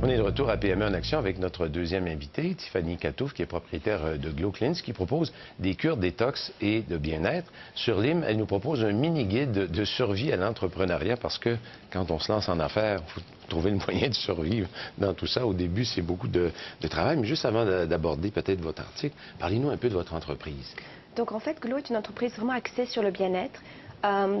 On est de retour à PME en action avec notre deuxième invitée, Tiffany Katouf, qui est propriétaire de Glow Cleanse, qui propose des cures détox et de bien-être. Sur LIM, elle nous propose un mini-guide de survie à l'entrepreneuriat parce que quand on se lance en affaires, il faut trouver le moyen de survivre dans tout ça. Au début, c'est beaucoup de travail. Mais juste avant d'aborder peut-être votre article, parlez-nous un peu de votre entreprise. Donc en fait, Glow est une entreprise vraiment axée sur le bien-être.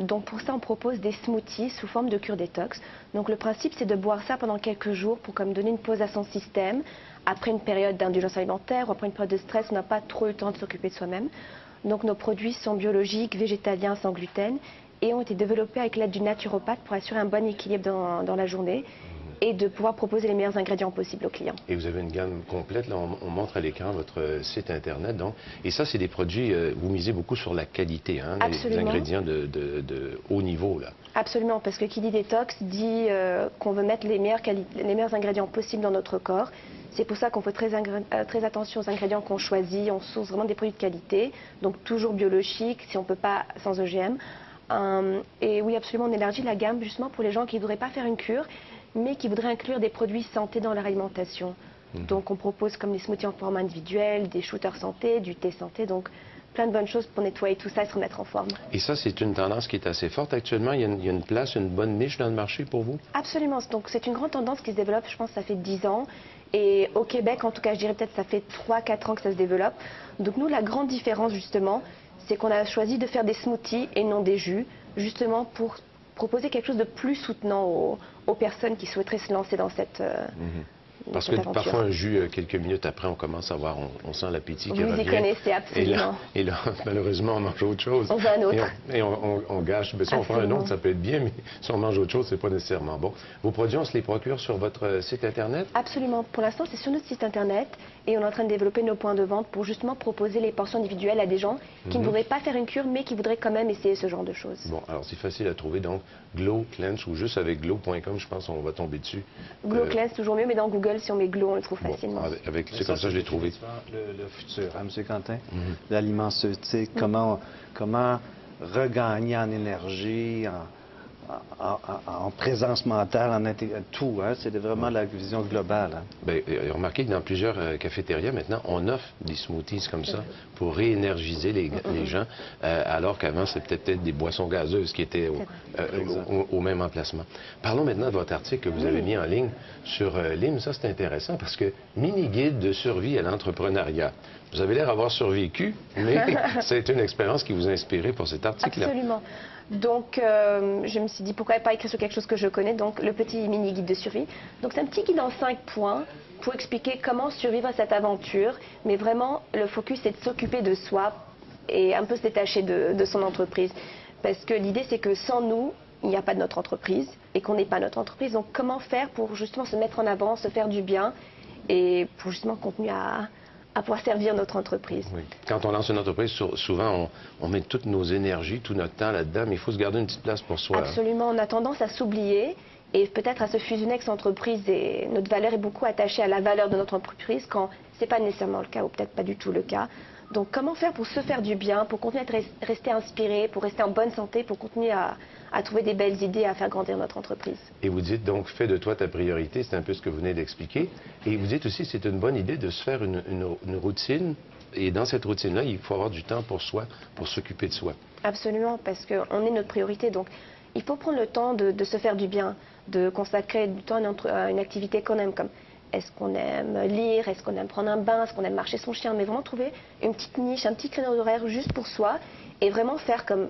Donc pour ça, on propose des smoothies sous forme de cure détox. Donc le principe, c'est de boire ça pendant quelques jours pour comme donner une pause à son système. Après une période d'indulgence alimentaire ou après une période de stress, on n'a pas trop eu le temps de s'occuper de soi-même. Donc nos produits sont biologiques, végétaliens, sans gluten et ont été développés avec l'aide du naturopathe pour assurer un bon équilibre dans la journée et de pouvoir proposer les meilleurs ingrédients possibles aux clients. Et vous avez une gamme complète. Là, on montre à l'écran votre site Internet. Donc, et ça, c'est des produits, vous misez beaucoup sur la qualité, hein, les ingrédients de haut niveau. Là. Absolument, parce que qui dit détox dit qu'on veut mettre les meilleurs ingrédients possibles dans notre corps. C'est pour ça qu'on fait très attention aux ingrédients qu'on choisit. On source vraiment des produits de qualité, donc toujours biologiques, si on ne peut pas sans OGM. Et oui, absolument, on élargit la gamme justement pour les gens qui ne voudraient pas faire une cure, mais qui voudraient inclure des produits santé dans leur alimentation. Donc on propose comme des smoothies en format individuel, des shooters santé, du thé santé, donc plein de bonnes choses pour nettoyer tout ça et se remettre en forme. Et ça, c'est une tendance qui est assez forte actuellement. Il y a une place, une bonne niche dans le marché pour vous? Absolument. Donc c'est une grande tendance qui se développe, je pense que ça fait 10 ans. Et au Québec, en tout cas, je dirais peut-être ça fait 3-4 ans que ça se développe. Donc nous, la grande différence justement, c'est qu'on a choisi de faire des smoothies et non des jus, justement pour proposer quelque chose de plus soutenant aux personnes qui souhaiteraient se lancer dans cette Parce que parfois, un jus, quelques minutes après, on commence à voir, on sent l'appétit qui revient. Vous y connaissez absolument. Et là, malheureusement, on mange autre chose. On veut un autre. Et on gâche. Mais si on prend un autre, ça peut être bien, mais si on mange autre chose, c'est pas nécessairement bon. Vos produits, on se les procure sur votre site Internet? Absolument. Pour l'instant, c'est sur notre site Internet et on est en train de développer nos points de vente pour justement proposer les portions individuelles à des gens qui ne voudraient pas faire une cure, mais qui voudraient quand même essayer ce genre de choses. Bon, alors c'est facile à trouver, donc Glow Cleanse ou juste avec glow.com, je pense qu'on va tomber dessus. Glow Cleanse, toujours mieux, mais dans Google, si on met Glow, on le trouve facilement. C'est comme ça que je l'ai trouvé. Le futur, hein, M. Quentin? L'alimentation, comment regagner en énergie, en présence mentale, tout. Hein, c'est vraiment la vision globale. Hein. Bien, remarquez que dans plusieurs cafétérias, maintenant, on offre des smoothies comme ça pour réénergiser les gens, alors qu'avant, c'était peut-être des boissons gazeuses qui étaient au même emplacement. Parlons maintenant de votre article que vous avez mis en ligne sur LIM. Ça, c'est intéressant parce que mini-guide de survie à l'entrepreneuriat. Vous avez l'air d'avoir survécu, mais c'est une expérience qui vous a inspiré pour cet article-là. Absolument. Donc, je me suis dit, pourquoi pas écrire sur quelque chose que je connais, donc le petit mini-guide de survie. Donc, c'est un petit guide en 5 points pour expliquer comment survivre à cette aventure, mais vraiment, le focus, c'est de s'occuper de soi et un peu se détacher de son entreprise. Parce que l'idée, c'est que sans nous, il n'y a pas de notre entreprise et qu'on n'est pas notre entreprise. Donc, comment faire pour justement se mettre en avant, se faire du bien et pour justement continuer à pouvoir servir notre entreprise. Oui. Quand on lance une entreprise, souvent, on met toutes nos énergies, tout notre temps là-dedans, mais il faut se garder une petite place pour soi. Absolument. On a tendance à s'oublier et peut-être à se fusionner avec son entreprise. Et notre valeur est beaucoup attachée à la valeur de notre entreprise quand ce n'est pas nécessairement le cas ou peut-être pas du tout le cas. Donc, comment faire pour se faire du bien, pour continuer à rester inspiré, pour rester en bonne santé, pour continuer à trouver des belles idées, à faire grandir notre entreprise. Et vous dites donc, fais de toi ta priorité, c'est un peu ce que vous venez d'expliquer. Et vous dites aussi, c'est une bonne idée de se faire une routine. Et dans cette routine-là, il faut avoir du temps pour soi, pour s'occuper de soi. Absolument, parce qu'on est notre priorité. Donc, il faut prendre le temps de se faire du bien, de consacrer du temps à une activité qu'on aime, comme est-ce qu'on aime lire, est-ce qu'on aime prendre un bain, est-ce qu'on aime marcher son chien, mais vraiment trouver une petite niche, un petit créneau d'horaire juste pour soi et vraiment faire comme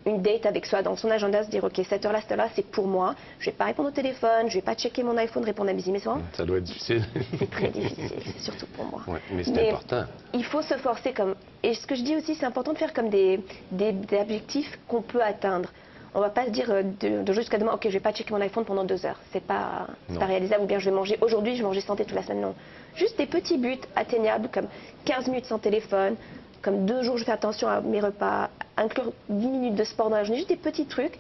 une date avec soi dans son agenda, se dire ok, cette heure-là, c'est pour moi, je ne vais pas répondre au téléphone, je ne vais pas checker mon iPhone, répondre à mes emails. Ça doit être difficile. C'est très difficile, surtout pour moi. Ouais, mais c'est important. Il faut se forcer comme... Et ce que je dis aussi, c'est important de faire comme des objectifs qu'on peut atteindre. On ne va pas se dire de jusqu'à demain, ok, je ne vais pas checker mon iPhone pendant 2 heures. C'est pas réalisable, ou bien je vais manger aujourd'hui, je vais manger santé toute la semaine. Non. Juste des petits buts atteignables, comme 15 minutes sans téléphone, comme 2 jours, je fais attention à mes repas, inclure 10 minutes de sport dans la journée, juste des petits trucs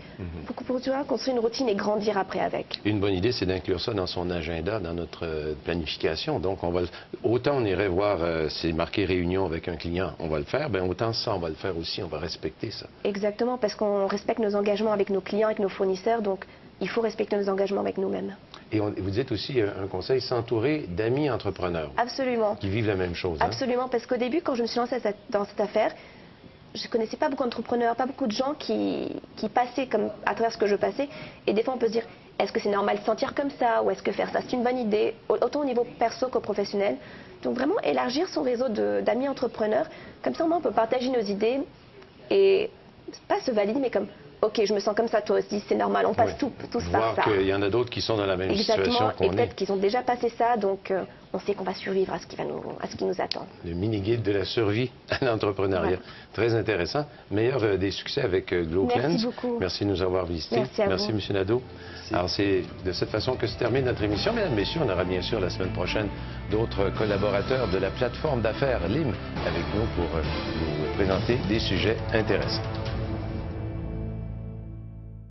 pour construire une routine et grandir après avec. Une bonne idée, c'est d'inclure ça dans son agenda, dans notre planification. Donc, autant on irait voir, c'est marqué réunion avec un client, on va le faire, bien autant ça, on va le faire aussi, on va respecter ça. Exactement, parce qu'on respecte nos engagements avec nos clients, avec nos fournisseurs, donc il faut respecter nos engagements avec nous-mêmes. Et vous dites aussi un conseil, s'entourer d'amis entrepreneurs Absolument. qui vivent la même chose. Hein? Absolument, parce qu'au début, quand je me suis lancée dans cette affaire, je ne connaissais pas beaucoup d'entrepreneurs, pas beaucoup de gens qui passaient comme à travers ce que je passais. Et des fois, on peut se dire, est-ce que c'est normal de se sentir comme ça? Ou est-ce que faire ça, c'est une bonne idée? Autant au niveau perso qu'au professionnel. Donc vraiment, élargir son réseau d'amis entrepreneurs. Comme ça, au moins, on peut partager nos idées et pas se valider, mais comme, OK, je me sens comme ça, toi aussi, c'est normal, on passe tous par Voir ça. qu'il y en a d'autres qui sont dans la même Exactement, situation et qu'on est. peut-être qu'ils ont déjà passé ça, donc on sait qu'on va survivre à ce qui nous attend. Le mini-guide de la survie à l'entrepreneuriat. Voilà. Très intéressant. Meilleur des succès avec Glow Merci Cleanse. beaucoup. Merci de nous avoir visités. Merci à vous. M. Nadeau. Alors, c'est de cette façon que se termine notre émission. Mesdames, Messieurs, on aura bien sûr la semaine prochaine d'autres collaborateurs de la plateforme d'affaires LIM avec nous pour vous présenter des sujets intéressants.